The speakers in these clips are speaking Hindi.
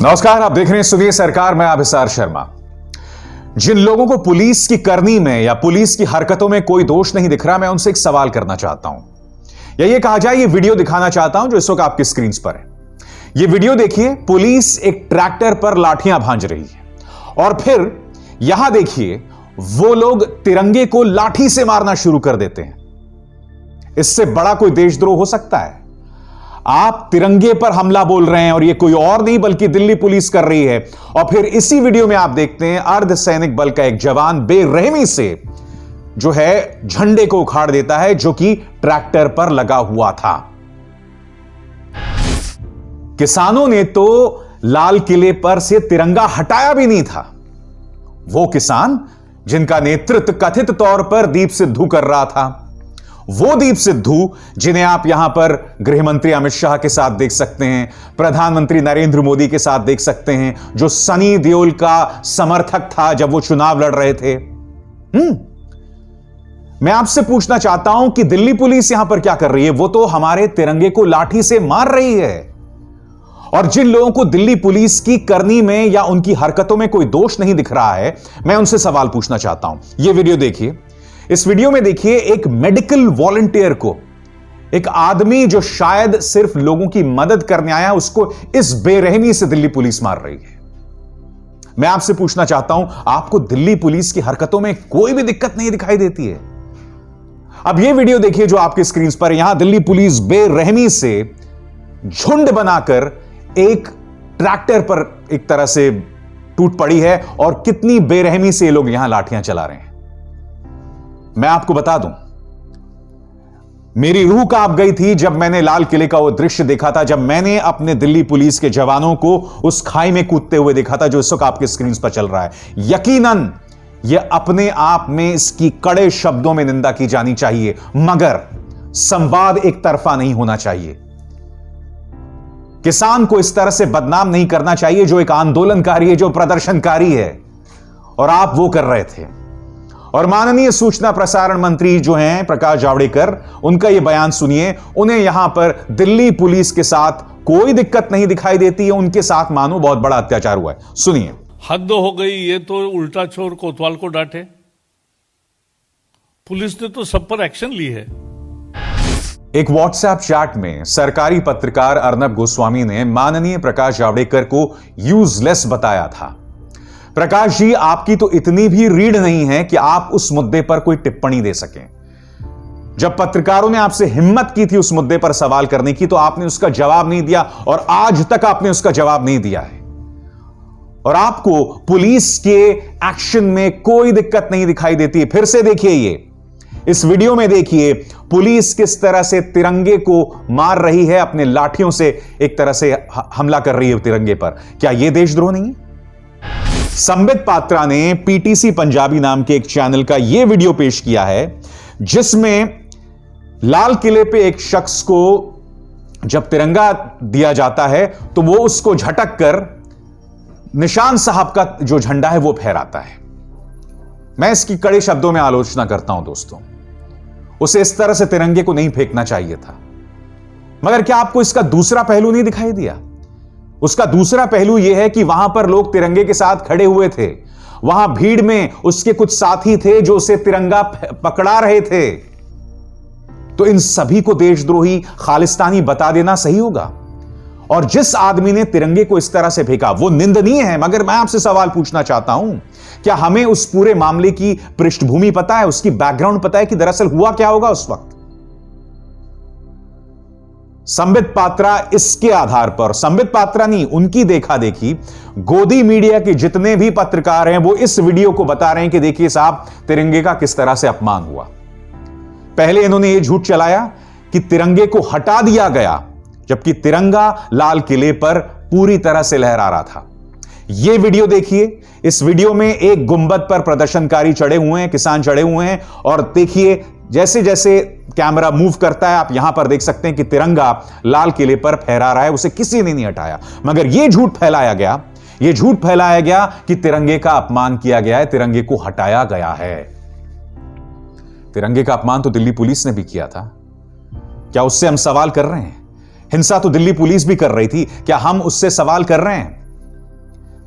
नमस्कार, आप देख रहे हैं सुनिए सरकार। मैं अभिसार शर्मा। जिन लोगों को पुलिस की करनी में या पुलिस की हरकतों में कोई दोष नहीं दिख रहा, मैं उनसे एक सवाल करना चाहता हूं, या ये कहा जाए ये वीडियो दिखाना चाहता हूं जो इस वक्त आपकी स्क्रीन पर है। ये वीडियो देखिए, पुलिस एक ट्रैक्टर पर लाठियां भांज रही है और फिर यहां देखिए वो लोग तिरंगे को लाठी से मारना शुरू कर देते हैं। इससे बड़ा कोई देशद्रोह हो सकता है? आप तिरंगे पर हमला बोल रहे हैं और यह कोई और नहीं बल्कि दिल्ली पुलिस कर रही है। और फिर इसी वीडियो में आप देखते हैं अर्धसैनिक बल का एक जवान बेरहमी से जो है झंडे को उखाड़ देता है जो कि ट्रैक्टर पर लगा हुआ था। किसानों ने तो लाल किले पर से तिरंगा हटाया भी नहीं था। वो किसान जिनका नेतृत्व कथित तौर पर दीप सिद्धू कर रहा था, वो दीप सिद्धू जिन्हें आप यहां पर गृह मंत्री अमित शाह के साथ देख सकते हैं, प्रधानमंत्री नरेंद्र मोदी के साथ देख सकते हैं, जो सनी देओल का समर्थक था जब वो चुनाव लड़ रहे थे। मैं आपसे पूछना चाहता हूं कि दिल्ली पुलिस यहां पर क्या कर रही है? वो तो हमारे तिरंगे को लाठी से मार रही है। और जिन लोगों को दिल्ली पुलिस की करनी में या उनकी हरकतों में कोई दोष नहीं दिख रहा है, मैं उनसे सवाल पूछना चाहता हूं। यह वीडियो देखिए। इस वीडियो में देखिए एक मेडिकल वॉलंटियर को, एक आदमी जो शायद सिर्फ लोगों की मदद करने आया, उसको इस बेरहमी से दिल्ली पुलिस मार रही है। मैं आपसे पूछना चाहता हूं, आपको दिल्ली पुलिस की हरकतों में कोई भी दिक्कत नहीं दिखाई देती है? अब यह वीडियो देखिए जो आपकी स्क्रीन पर, यहां दिल्ली पुलिस बेरहमी से झुंड बनाकर एक ट्रैक्टर पर एक तरह से टूट पड़ी है और कितनी बेरहमी से ये लोग यहां लाठियां चला रहे हैं। मैं आपको बता दूं, मेरी रूह कांप गई थी जब मैंने लाल किले का वो दृश्य देखा था, जब मैंने अपने दिल्ली पुलिस के जवानों को उस खाई में कूदते हुए देखा था जो इस वक्त आपके स्क्रीन पर चल रहा है। यकीनन यह अपने आप में इसकी कड़े शब्दों में निंदा की जानी चाहिए, मगर संवाद एक तरफा नहीं होना चाहिए। किसान को इस तरह से बदनाम नहीं करना चाहिए जो एक आंदोलनकारी है, जो प्रदर्शनकारी है, और आप वो कर रहे थे। और माननीय सूचना प्रसारण मंत्री जो हैं प्रकाश जावड़ेकर, उनका यह बयान सुनिए। उन्हें यहां पर दिल्ली पुलिस के साथ कोई दिक्कत नहीं दिखाई देती है, उनके साथ मानो बहुत बड़ा अत्याचार हुआ है। सुनिए। हद हो गई, ये तो उल्टा चोर कोतवाल को डांटे। पुलिस ने तो सब पर एक्शन ली है। एक व्हाट्सएप चैट में सरकारी पत्रकार अर्नब गोस्वामी ने माननीय प्रकाश जावड़ेकर को यूजलेस बताया था। प्रकाश जी, आपकी तो इतनी भी रीढ़ नहीं है कि आप उस मुद्दे पर कोई टिप्पणी दे सकें। जब पत्रकारों ने आपसे हिम्मत की थी उस मुद्दे पर सवाल करने की, तो आपने उसका जवाब नहीं दिया और आज तक आपने उसका जवाब नहीं दिया है। और आपको पुलिस के एक्शन में कोई दिक्कत नहीं दिखाई देती। फिर से देखिए, ये इस वीडियो में देखिए पुलिस किस तरह से तिरंगे को मार रही है, अपने लाठियों से एक तरह से हमला कर रही है तिरंगे पर। क्या यह देशद्रोह नहीं है? संबित पात्रा ने पीटीसी पंजाबी नाम के एक चैनल का यह वीडियो पेश किया है जिसमें लाल किले पे एक शख्स को जब तिरंगा दिया जाता है तो वो उसको झटक कर निशान साहब का जो झंडा है वो फहराता है। मैं इसकी कड़े शब्दों में आलोचना करता हूं दोस्तों, उसे इस तरह से तिरंगे को नहीं फेंकना चाहिए था। मगर क्या आपको इसका दूसरा पहलू नहीं दिखाई दिया? उसका दूसरा पहलू यह है कि वहां पर लोग तिरंगे के साथ खड़े हुए थे, वहां भीड़ में उसके कुछ साथी थे जो उसे तिरंगा पकड़ा रहे थे। तो इन सभी को देशद्रोही, खालिस्तानी बता देना सही होगा। और जिस आदमी ने तिरंगे को इस तरह से फेंका वो निंदनीय है। मगर मैं आपसे सवाल पूछना चाहता हूं, क्या हमें उस पूरे मामले की पृष्ठभूमि पता है, उसकी बैकग्राउंड पता है कि दरअसल हुआ क्या होगा उस वक्त? संबित पात्रा इसके आधार पर, संबित पात्रा नहीं, उनकी देखा देखी गोदी मीडिया के जितने भी पत्रकार हैं वो इस वीडियो को बता रहे हैं कि देखिए साहब, तिरंगे का किस तरह से अपमान हुआ। पहले इन्होंने यह झूठ चलाया कि तिरंगे को हटा दिया गया, जबकि तिरंगा लाल किले पर पूरी तरह से लहरा रहा था। यह वीडियो देखिए। इस वीडियो में एक गुंबद पर प्रदर्शनकारी चढ़े हुए हैं, किसान चढ़े हुए हैं, और देखिए जैसे जैसे कैमरा मूव करता है आप यहां पर देख सकते हैं कि तिरंगा लाल किले पर फहरा रहा है, उसे किसी ने नहीं हटाया। मगर यह झूठ फैलाया गया कि तिरंगे का अपमान किया गया है, तिरंगे को हटाया गया है। तिरंगे का अपमान तो दिल्ली पुलिस ने भी किया था। क्या उससे हम सवाल कर रहे हैं? हिंसा तो दिल्ली पुलिस भी कर रही थी, क्या हम उससे सवाल कर रहे हैं?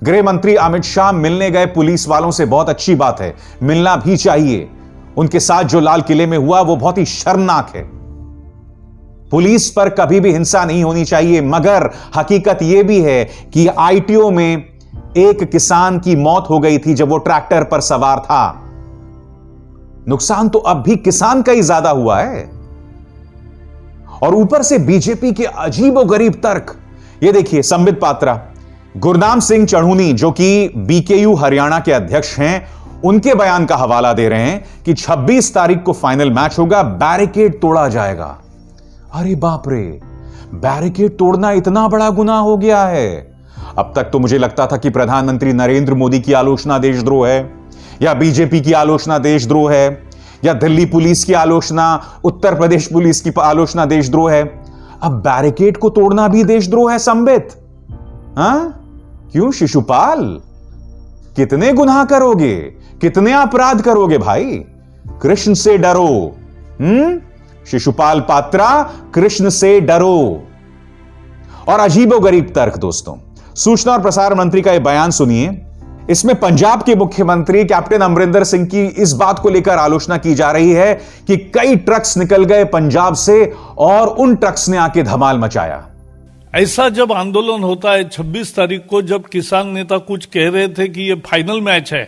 गृह मंत्री अमित शाह मिलने गए पुलिस वालों से, बहुत अच्छी बात है, मिलना भी चाहिए। उनके साथ जो लाल किले में हुआ वो बहुत ही शर्मनाक है। पुलिस पर कभी भी हिंसा नहीं होनी चाहिए, मगर हकीकत यह भी है कि आईटीओ में एक किसान की मौत हो गई थी जब वो ट्रैक्टर पर सवार था। नुकसान तो अब भी किसान का ही ज्यादा हुआ है। और ऊपर से बीजेपी के अजीबोगरीब तर्क। ये देखिए, संबित पात्रा, गुरनाम सिंह चढ़ूनी जो कि बीकेयू हरियाणा के अध्यक्ष हैं, उनके बयान का हवाला दे रहे हैं कि 26 तारीख को फाइनल मैच होगा, बैरिकेड तोड़ा जाएगा। अरे बाप रे, बैरिकेड तोड़ना इतना बड़ा गुनाह हो गया है। अब तक तो मुझे लगता था कि प्रधानमंत्री नरेंद्र मोदी की आलोचना देशद्रोह है, या बीजेपी की आलोचना देशद्रोह है, या दिल्ली पुलिस की आलोचना, उत्तर प्रदेश पुलिस की आलोचना देशद्रोह है। अब बैरिकेड को तोड़ना भी देशद्रोह है संबित? हां, क्यों शिशुपाल? कितने गुनाह करोगे, कितने अपराध करोगे भाई? कृष्ण से डरो। शिशुपाल पात्रा, कृष्ण से डरो। और अजीबोगरीब तर्क दोस्तों, सूचना और प्रसारण मंत्री का यह बयान सुनिए। इसमें पंजाब के मुख्यमंत्री कैप्टन अमरिंदर सिंह की इस बात को लेकर आलोचना की जा रही है कि कई ट्रक्स निकल गए पंजाब से और उन ट्रक्स ने आके धमाल मचाया। ऐसा जब आंदोलन होता है 26 तारीख को, जब किसान नेता कुछ कह रहे थे कि ये फाइनल मैच है,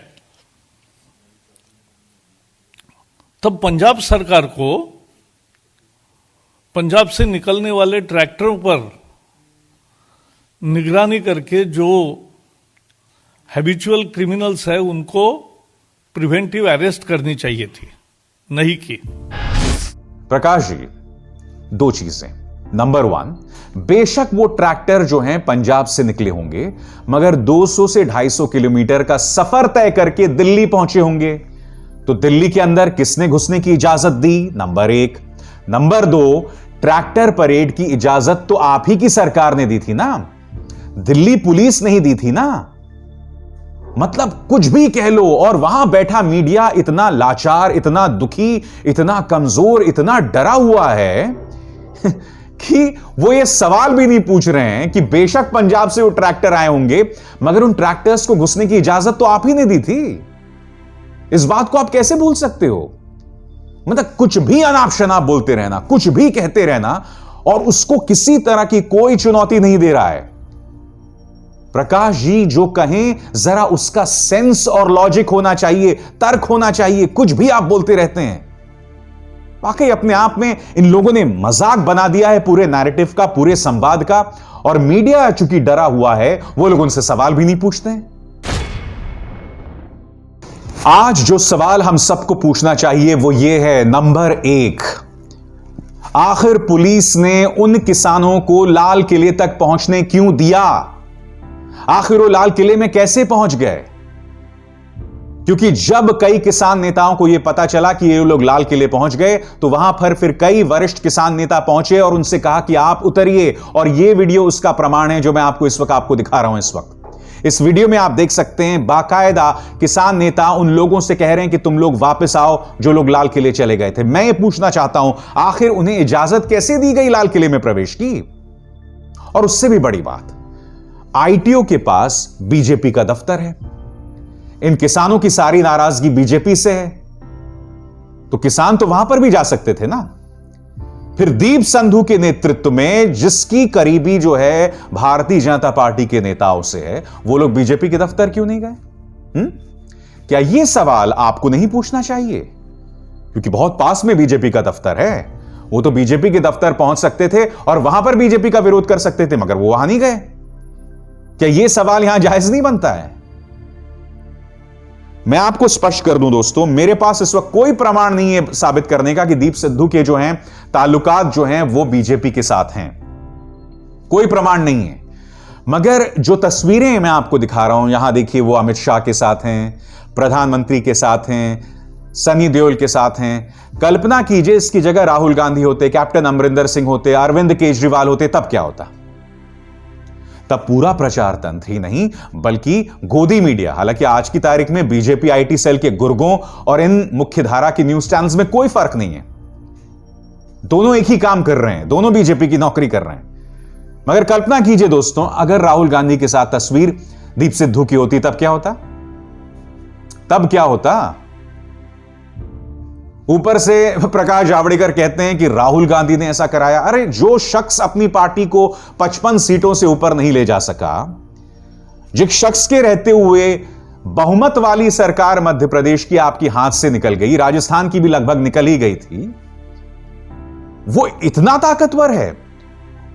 तब पंजाब सरकार को पंजाब से निकलने वाले ट्रैक्टरों पर निगरानी करके जो हैबिचुअल क्रिमिनल्स है उनको प्रिवेंटिव अरेस्ट करनी चाहिए थी, नहीं की। प्रकाश जी, दो चीजें। नंबर 1, बेशक वो ट्रैक्टर जो हैं पंजाब से निकले होंगे, मगर 200 से 250 किलोमीटर का सफर तय करके दिल्ली पहुंचे होंगे। तो दिल्ली के अंदर किसने घुसने की इजाजत दी? नंबर 1। नंबर 2, ट्रैक्टर परेड की इजाजत तो आप ही की सरकार ने दी थी ना, दिल्ली पुलिस नहीं दी थी ना। मतलब कुछ भी कह लो, और वहां बैठा मीडिया इतना लाचार, इतना दुखी, इतना कमजोर, इतना डरा हुआ है कि वो ये सवाल भी नहीं पूछ रहे हैं कि बेशक पंजाब से वो ट्रैक्टर आए होंगे, मगर उन ट्रैक्टर्स को घुसने की इजाजत तो आप ही ने दी थी। इस बात को आप कैसे भूल सकते हो? मतलब कुछ भी अनाप शनाप बोलते रहना, कुछ भी कहते रहना, और उसको किसी तरह की कोई चुनौती नहीं दे रहा है। प्रकाश जी जो कहें, जरा उसका सेंस और लॉजिक होना चाहिए, तर्क होना चाहिए। कुछ भी आप बोलते रहते हैं। वाकई अपने आप में इन लोगों ने मजाक बना दिया है पूरे नैरेटिव का, पूरे संवाद का, और मीडिया चूंकि डरा हुआ है, वो लोग उनसे सवाल भी नहीं पूछते हैं। आज जो सवाल हम सबको पूछना चाहिए वो ये है, नंबर 1, आखिर पुलिस ने उन किसानों को लाल किले तक पहुंचने क्यों दिया? आखिर वो लाल किले में कैसे पहुंच गए? क्योंकि जब कई किसान नेताओं को यह पता चला कि ये लोग लाल किले पहुंच गए, तो वहां पर फिर कई वरिष्ठ किसान नेता पहुंचे और उनसे कहा कि आप उतरिए। और यह वीडियो उसका प्रमाण है जो मैं आपको इस वक्त आपको दिखा रहा हूं। इस वीडियो में आप देख सकते हैं, बाकायदा किसान नेता उन लोगों से कह रहे हैं कि तुम लोग वापस आओ जो लोग लाल किले चले गए थे। मैं ये पूछना चाहता हूं, आखिर उन्हें इजाजत कैसे दी गई लाल किले में प्रवेश की? और उससे भी बड़ी बात, आईटीओ के पास बीजेपी का दफ्तर है। इन किसानों की सारी नाराजगी बीजेपी से है, तो किसान तो वहां पर भी जा सकते थे ना। फिर दीप संधू के नेतृत्व में, जिसकी करीबी जो है भारतीय जनता पार्टी के नेताओं से है, वो लोग बीजेपी के दफ्तर क्यों नहीं गए? क्या यह सवाल आपको नहीं पूछना चाहिए? क्योंकि बहुत पास में बीजेपी का दफ्तर है, वो तो बीजेपी के दफ्तर पहुंच सकते थे और वहां पर बीजेपी का विरोध कर सकते थे, मगर वो वहां नहीं गए। क्या यह सवाल यहां जायज नहीं बनता है? मैं आपको स्पष्ट कर दूं दोस्तों, मेरे पास इस वक्त कोई प्रमाण नहीं है साबित करने का कि दीप सिद्धू के जो हैं ताल्लुकात जो हैं वो बीजेपी के साथ हैं। कोई प्रमाण नहीं है। मगर जो तस्वीरें मैं आपको दिखा रहा हूं, यहां देखिए, वो अमित शाह के साथ हैं, प्रधानमंत्री के साथ हैं, सनी देओल के साथ हैं। कल्पना कीजिए इसकी जगह राहुल गांधी होते, कैप्टन अमरिंदर सिंह होते, अरविंद केजरीवाल होते, तब क्या होता? तब पूरा प्रचार तंत्र ही नहीं बल्कि गोदी मीडिया, हालांकि आज की तारीख में बीजेपी आईटी सेल के गुर्गों और इन मुख्यधारा की न्यूज चैनल्स में कोई फर्क नहीं है, दोनों एक ही काम कर रहे हैं, दोनों बीजेपी की नौकरी कर रहे हैं। मगर कल्पना कीजिए दोस्तों, अगर राहुल गांधी के साथ तस्वीर दीप सिद्धू की होती तब क्या होता? तब क्या होता? ऊपर से प्रकाश जावड़ेकर कहते हैं कि राहुल गांधी ने ऐसा कराया। अरे जो शख्स अपनी पार्टी को 55 सीटों से ऊपर नहीं ले जा सका, जिस शख्स के रहते हुए बहुमत वाली सरकार मध्य प्रदेश की आपकी हाथ से निकल गई, राजस्थान की भी लगभग निकल ही गई थी, वो इतना ताकतवर है,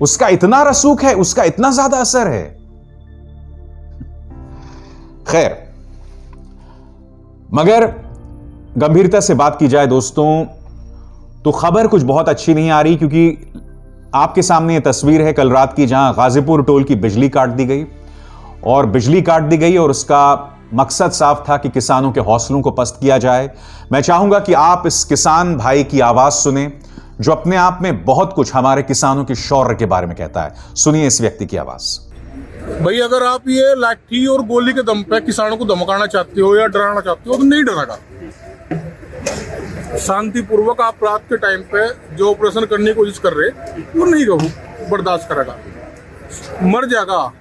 उसका इतना रसूख है, उसका इतना ज्यादा असर है। खैर, मगर गंभीरता से बात की जाए दोस्तों, तो खबर कुछ बहुत अच्छी नहीं आ रही, क्योंकि आपके सामने यह तस्वीर है कल रात की, जहां गाजीपुर टोल की बिजली काट दी गई। और बिजली काट दी गई और उसका मकसद साफ था कि किसानों के हौसलों को पस्त किया जाए। मैं चाहूंगा कि आप इस किसान भाई की आवाज सुने, जो अपने आप में बहुत कुछ हमारे किसानों के शौर्य के बारे में कहता है। सुनिए इस व्यक्ति की आवाज। भाई, अगर आप ये लाठी और गोली के दम पे किसानों को धमकाना चाहते हो या डराना चाहते हो तो नहीं डरागा। शांतिपूर्वक आप रात के टाइम पे जो ऑपरेशन करने की कोशिश कर रहे वो नहीं बर्दाश्त करेगा, मर जाएगा।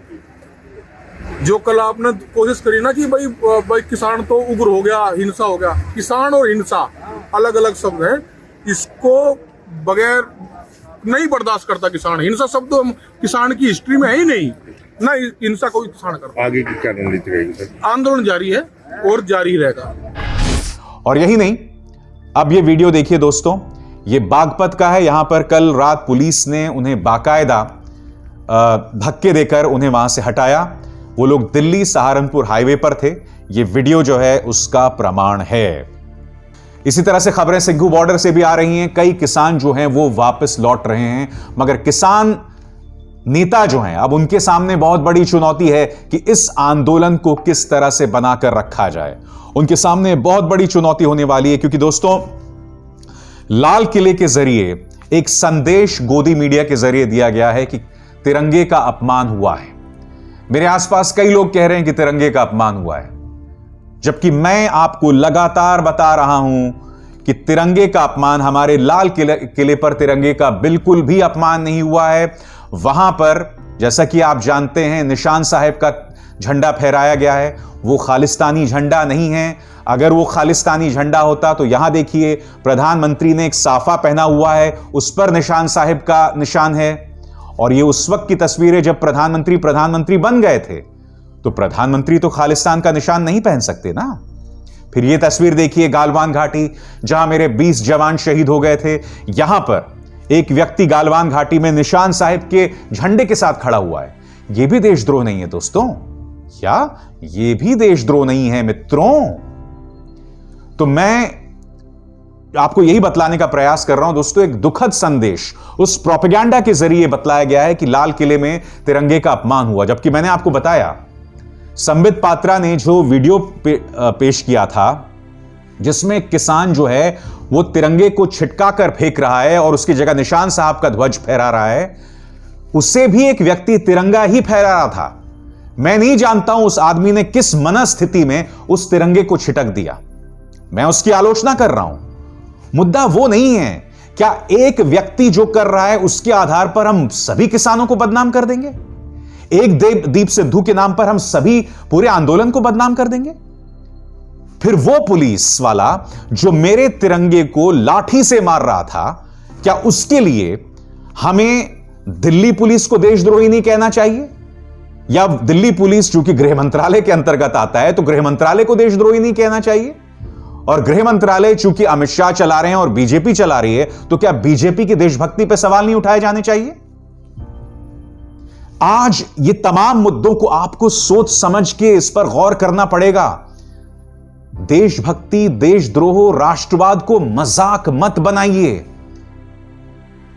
जो कल आपने कोशिश करी ना कि भाई किसान तो उग्र हो गया, हिंसा हो गया, किसान और हिंसा अलग अलग शब्द है, इसको बगैर नहीं बर्दाश्त करता किसान। हिंसा शब्द किसान की हिस्ट्री में है ही नहीं ना, हिंसा कोई किसान करता। आगे की क्या रणनीति रहेगी? आंदोलन जारी है और जारी रहेगा। और यही नहीं, अब ये वीडियो देखिए दोस्तों, ये बागपत का है। यहां पर कल रात पुलिस ने उन्हें बाकायदा धक्के देकर उन्हें वहां से हटाया। वो लोग दिल्ली सहारनपुर हाईवे पर थे। ये वीडियो जो है उसका प्रमाण है। इसी तरह से खबरें सिंघू बॉर्डर से भी आ रही हैं। कई किसान जो हैं वो वापस लौट रहे हैं, मगर किसान नेता जो हैं, अब उनके सामने बहुत बड़ी चुनौती है कि इस आंदोलन को किस तरह से बनाकर रखा जाए। उनके सामने बहुत बड़ी चुनौती होने वाली है, क्योंकि दोस्तों लाल किले के जरिए एक संदेश गोदी मीडिया के जरिए दिया गया है कि तिरंगे का अपमान हुआ है। मेरे आसपास कई लोग कह रहे हैं कि तिरंगे का अपमान हुआ है, जबकि मैं आपको लगातार बता रहा हूं कि तिरंगे का अपमान, हमारे लाल किले पर तिरंगे का बिल्कुल भी अपमान नहीं हुआ है। वहां पर जैसा कि आप जानते हैं निशान साहिब का झंडा फहराया गया है, वो खालिस्तानी झंडा नहीं है। अगर वो खालिस्तानी झंडा होता तो यहां देखिए प्रधानमंत्री ने एक साफा पहना हुआ है, उस पर निशान साहिब का निशान है। और ये उस वक्त की तस्वीर है जब प्रधानमंत्री बन गए थे, तो प्रधानमंत्री तो खालिस्तान का निशान नहीं पहन सकते ना। फिर ये तस्वीर देखिए गालवान घाटी, जहां मेरे 20 जवान शहीद हो गए थे। यहां पर एक व्यक्ति गालवान घाटी में निशान साहिब के झंडे के साथ खड़ा हुआ है। यह भी देशद्रोह नहीं है दोस्तों? क्या यह भी देशद्रोह नहीं है मित्रों? तो मैं आपको यही बतलाने का प्रयास कर रहा हूं दोस्तों, एक दुखद संदेश उस प्रोपेगेंडा के जरिए बतलाया गया है कि लाल किले में तिरंगे का अपमान हुआ। जबकि मैंने आपको बताया संबित पात्रा ने जो वीडियो पेश किया था, जिसमें किसान जो है वो तिरंगे को छिटका कर फेंक रहा है और उसकी जगह निशान साहब का ध्वज फहरा रहा है, उससे भी एक व्यक्ति तिरंगा ही फहरा रहा था। मैं नहीं जानता हूं उस आदमी ने किस मनस्थिति में उस तिरंगे को छिटक दिया। मैं उसकी आलोचना कर रहा हूं, मुद्दा वो नहीं है। क्या एक व्यक्ति जो कर रहा है उसके आधार पर हम सभी किसानों को बदनाम कर देंगे? एक दीप सिद्धू के नाम पर हम सभी पूरे आंदोलन को बदनाम कर देंगे? फिर वो पुलिस वाला जो मेरे तिरंगे को लाठी से मार रहा था, क्या उसके लिए हमें दिल्ली पुलिस को देशद्रोही नहीं कहना चाहिए? या दिल्ली पुलिस चूंकि गृह मंत्रालय के अंतर्गत आता है तो गृह मंत्रालय को देशद्रोही नहीं कहना चाहिए? और गृह मंत्रालय चूंकि अमित शाह चला रहे हैं और बीजेपी चला रही है, तो क्या बीजेपी की देशभक्ति पर सवाल नहीं उठाए जाने चाहिए? आज ये तमाम मुद्दों को आपको सोच समझ के इस पर गौर करना पड़ेगा। देशभक्ति, देशद्रोह, राष्ट्रवाद को मजाक मत बनाइए।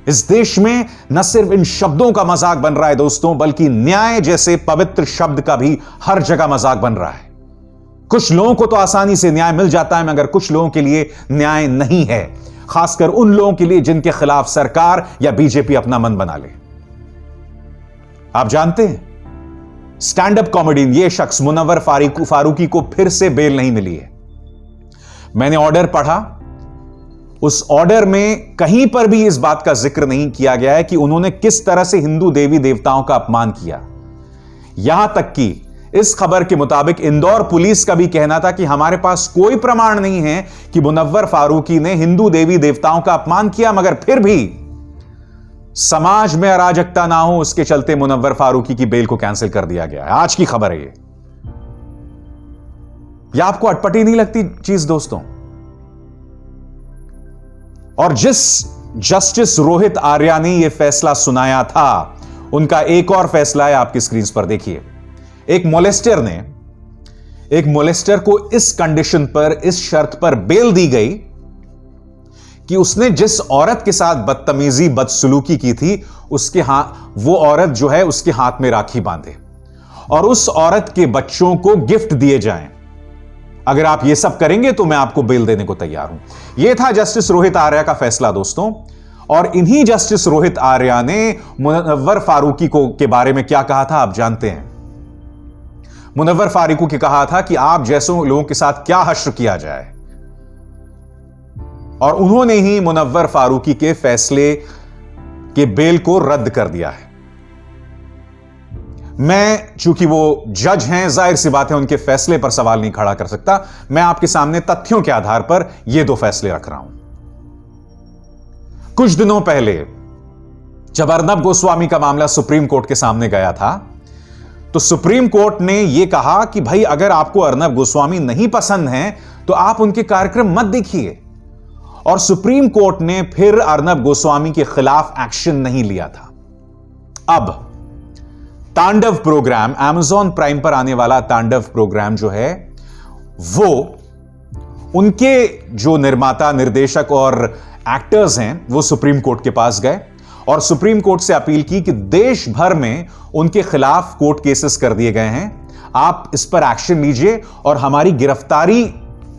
इस देश में न सिर्फ इन शब्दों का मजाक बन रहा है दोस्तों, बल्कि न्याय जैसे पवित्र शब्द का भी हर जगह मजाक बन रहा है। कुछ लोगों को तो आसानी से न्याय मिल जाता है, मगर कुछ लोगों के लिए न्याय नहीं है, खासकर उन लोगों के लिए जिनके खिलाफ सरकार या बीजेपी अपना मन बना ले। आप जानते हैं स्टैंड अप कॉमेडियन ये शख्स मुनव्वर फारूकी को फिर से बेल नहीं मिली है। मैंने ऑर्डर पढ़ा, उस ऑर्डर में कहीं पर भी इस बात का जिक्र नहीं किया गया है कि उन्होंने किस तरह से हिंदू देवी देवताओं का अपमान किया। यहां तक कि इस खबर के मुताबिक इंदौर पुलिस का भी कहना था कि हमारे पास कोई प्रमाण नहीं है कि मुनव्वर फारूकी ने हिंदू देवी देवताओं का अपमान किया, मगर फिर भी समाज में अराजकता ना हो उसके चलते मुनव्वर फारूकी की बेल को कैंसिल कर दिया गया है। आज की खबर है ये। आपको अटपटी नहीं लगती चीज दोस्तों? और जिस जस्टिस रोहित आर्या ने यह फैसला सुनाया था, उनका एक और फैसला है, आपकी स्क्रीन पर देखिए। एक मोलेस्टर को इस कंडीशन पर, इस शर्त पर बेल दी गई कि उसने जिस औरत के साथ बदतमीजी, बदसलूकी की थी, उसके वो औरत जो है उसके हाथ में राखी बांधे और उस औरत के बच्चों को गिफ्ट दिए जाएं। अगर आप ये सब करेंगे तो मैं आपको बेल देने को तैयार हूं। यह था जस्टिस रोहित आर्या का फैसला दोस्तों। और इन्हीं जस्टिस रोहित आर्या ने मुनव्वर फारूकी के बारे में क्या कहा था आप जानते हैं? मुनव्वर फारूकी ने कहा था कि आप जैसों लोगों के साथ क्या हश्र किया जाए, और उन्होंने ही मुनव्वर फारूकी के फैसले के बेल को रद्द कर दिया है। मैं चूंकि वो जज हैं, जाहिर सी बात है उनके फैसले पर सवाल नहीं खड़ा कर सकता। मैं आपके सामने तथ्यों के आधार पर ये दो फैसले रख रहा हूं। कुछ दिनों पहले जब अर्नब गोस्वामी का मामला सुप्रीम कोर्ट के सामने गया था, तो सुप्रीम कोर्ट ने यह कहा कि भाई अगर आपको अर्नब गोस्वामी नहीं पसंद हैं तो आप उनके कार्यक्रम मत देखिए। और सुप्रीम कोर्ट ने फिर अर्नब गोस्वामी के खिलाफ एक्शन नहीं लिया था। अब तांडव प्रोग्राम, अमेज़न प्राइम पर आने वाला तांडव प्रोग्राम जो है, वो उनके जो निर्माता, निर्देशक और एक्टर्स हैं, वो सुप्रीम कोर्ट के पास गए और सुप्रीम कोर्ट से अपील की कि देश भर में उनके खिलाफ कोर्ट केसेस कर दिए गए हैं, आप इस पर एक्शन लीजिए और हमारी गिरफ्तारी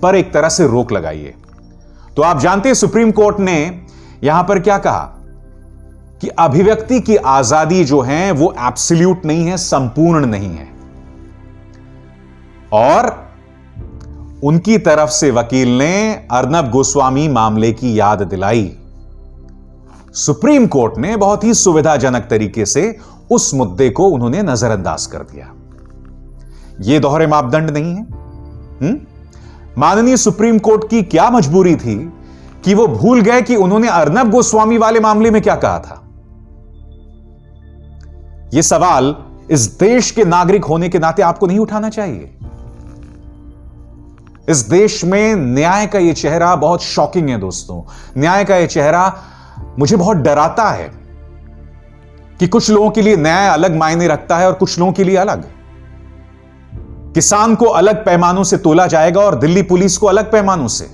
पर एक तरह से रोक लगाइए। तो आप जानते हैं सुप्रीम कोर्ट ने यहां पर क्या कहा कि अभिव्यक्ति की आजादी जो है वो एब्सोल्यूट नहीं है, संपूर्ण नहीं है। और उनकी तरफ से वकील ने अर्नब गोस्वामी मामले की याद दिलाई। सुप्रीम कोर्ट ने बहुत ही सुविधाजनक तरीके से उस मुद्दे को उन्होंने नजरअंदाज कर दिया। यह दोहरे मापदंड नहीं है। माननीय सुप्रीम कोर्ट की क्या मजबूरी थी कि वो भूल गए कि उन्होंने अर्नब गोस्वामी वाले मामले में क्या कहा था। यह सवाल इस देश के नागरिक होने के नाते आपको नहीं उठाना चाहिए। इस देश में न्याय का यह चेहरा बहुत शॉकिंग है दोस्तों। न्याय का यह चेहरा मुझे बहुत डराता है कि कुछ लोगों के लिए न्याय अलग मायने रखता है और कुछ लोगों के लिए अलग। किसान को अलग पैमानों से तोला जाएगा और दिल्ली पुलिस को अलग पैमानों से।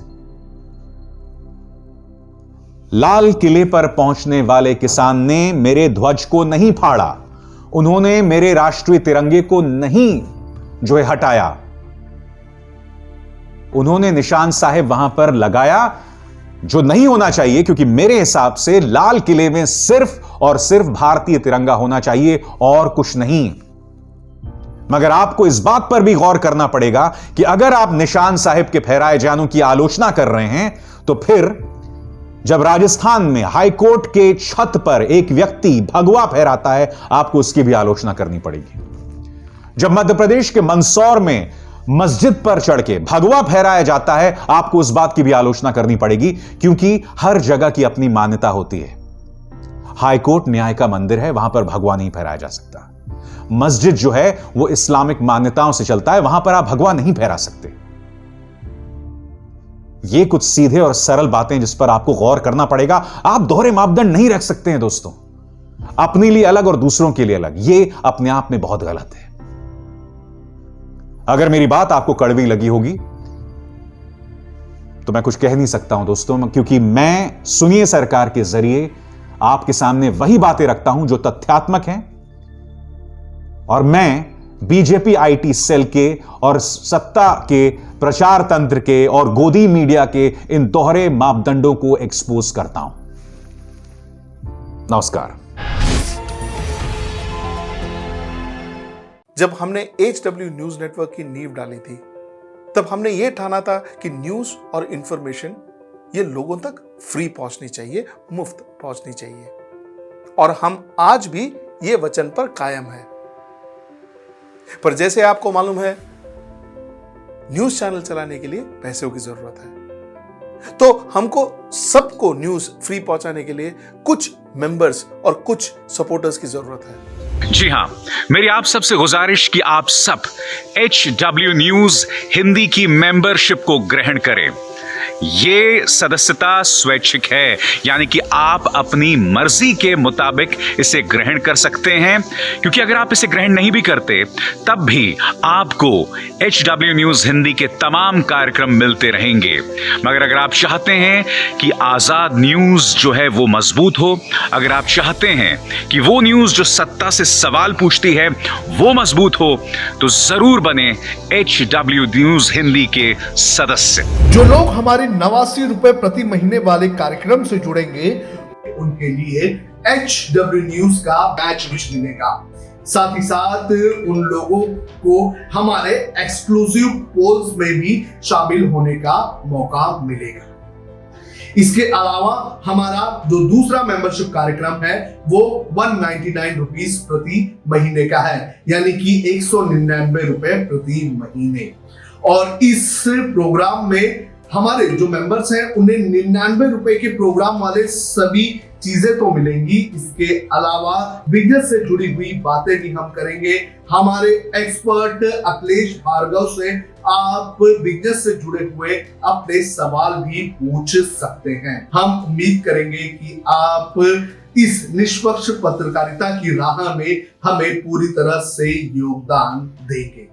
लाल किले पर पहुंचने वाले किसान ने मेरे ध्वज को नहीं फाड़ा, उन्होंने मेरे राष्ट्रीय तिरंगे को नहीं जो है हटाया, उन्होंने निशान साहिब वहां पर लगाया जो नहीं होना चाहिए, क्योंकि मेरे हिसाब से लाल किले में सिर्फ और सिर्फ भारतीय तिरंगा होना चाहिए और कुछ नहीं। मगर आपको इस बात पर भी गौर करना पड़ेगा कि अगर आप निशान साहिब के फहराए जाने की आलोचना कर रहे हैं, तो फिर जब राजस्थान में हाईकोर्ट के छत पर एक व्यक्ति भगवा फहराता है, आपको उसकी भी आलोचना करनी पड़ेगी। जब मध्य प्रदेश के मंदसौर में मस्जिद पर चढ़ के भगवा फहराया जाता है, आपको उस बात की भी आलोचना करनी पड़ेगी, क्योंकि हर जगह की अपनी मान्यता होती है। हाईकोर्ट न्याय का मंदिर है, वहां पर भगवा नहीं फहराया जा सकता। मस्जिद जो है वो इस्लामिक मान्यताओं से चलता है, वहां पर आप भगवा नहीं फहरा सकते। ये कुछ सीधे और सरल बातें जिस पर आपको गौर करना पड़ेगा। आप दोहरे मापदंड नहीं रख सकते हैं दोस्तों, अपने लिए अलग और दूसरों के लिए अलग। ये अपने आप में बहुत गलत है। अगर मेरी बात आपको कड़वी लगी होगी तो मैं कुछ कह नहीं सकता हूं दोस्तों, क्योंकि मैं सुनिए सरकार के जरिए आपके सामने वही बातें रखता हूं जो तथ्यात्मक हैं, और मैं बीजेपी आईटी सेल के और सत्ता के प्रचार तंत्र के और गोदी मीडिया के इन दोहरे मापदंडों को एक्सपोज करता हूं। नमस्कार। जब हमने HW न्यूज नेटवर्क की नींव डाली थी, तब हमने यह ठाना था कि न्यूज और इंफॉर्मेशन ये लोगों तक फ्री पहुंचनी चाहिए, मुफ्त पहुंचनी चाहिए। और हम आज भी ये वचन पर कायम हैं। पर जैसे आपको मालूम है, न्यूज चैनल चलाने के लिए पैसों की जरूरत है, तो हमको सबको न्यूज फ्री पहुंचाने के लिए कुछ मेंबर्स और कुछ सपोर्टर्स की जरूरत है। जी हां, मेरी आप सबसे गुजारिश कि आप सब HW न्यूज हिंदी की मेंबरशिप को ग्रहण करें। ये सदस्यता स्वैच्छिक है, यानी कि आप अपनी मर्जी के मुताबिक इसे ग्रहण कर सकते हैं, क्योंकि अगर आप इसे ग्रहण नहीं भी करते तब भी आपको HW न्यूज हिंदी के तमाम कार्यक्रम मिलते रहेंगे। मगर अगर आप चाहते हैं कि आजाद न्यूज जो है वो मजबूत हो, अगर आप चाहते हैं कि वो न्यूज जो सत्ता से सवाल पूछती है वो मजबूत हो, तो जरूर बने HW न्यूज हिंदी के सदस्य। जो लोग हमारे 89 रुपए प्रति महीने वाले कार्यक्रम से जुड़ेंगे, उनके लिए HW न्यूज का बैच विश मिलेगा। साथ ही साथ उन लोगों को हमारे एक्सक्लूसिव पोल्स में भी शामिल होने का मौका मिलेगा। इसके अलावा हमारा जो दूसरा मेंबरशिप कार्यक्रम है वो 199 रुपीस प्रति महीने का है, यानी कि 199 रुपए प्रति महीने। और इस प्रोग्राम में हमारे जो मेंबर्स हैं उन्हें 99 रुपए के प्रोग्राम वाले सभी चीजें तो मिलेंगी। इसके अलावा बिजनेस से जुड़ी हुई बातें भी हम करेंगे। हमारे एक्सपर्ट अखिलेश भार्गव से आप बिजनेस से जुड़े हुए अपने सवाल भी पूछ सकते हैं। हम उम्मीद करेंगे कि आप इस निष्पक्ष पत्रकारिता की राह में हमें पूरी तरह से योगदान देंगे।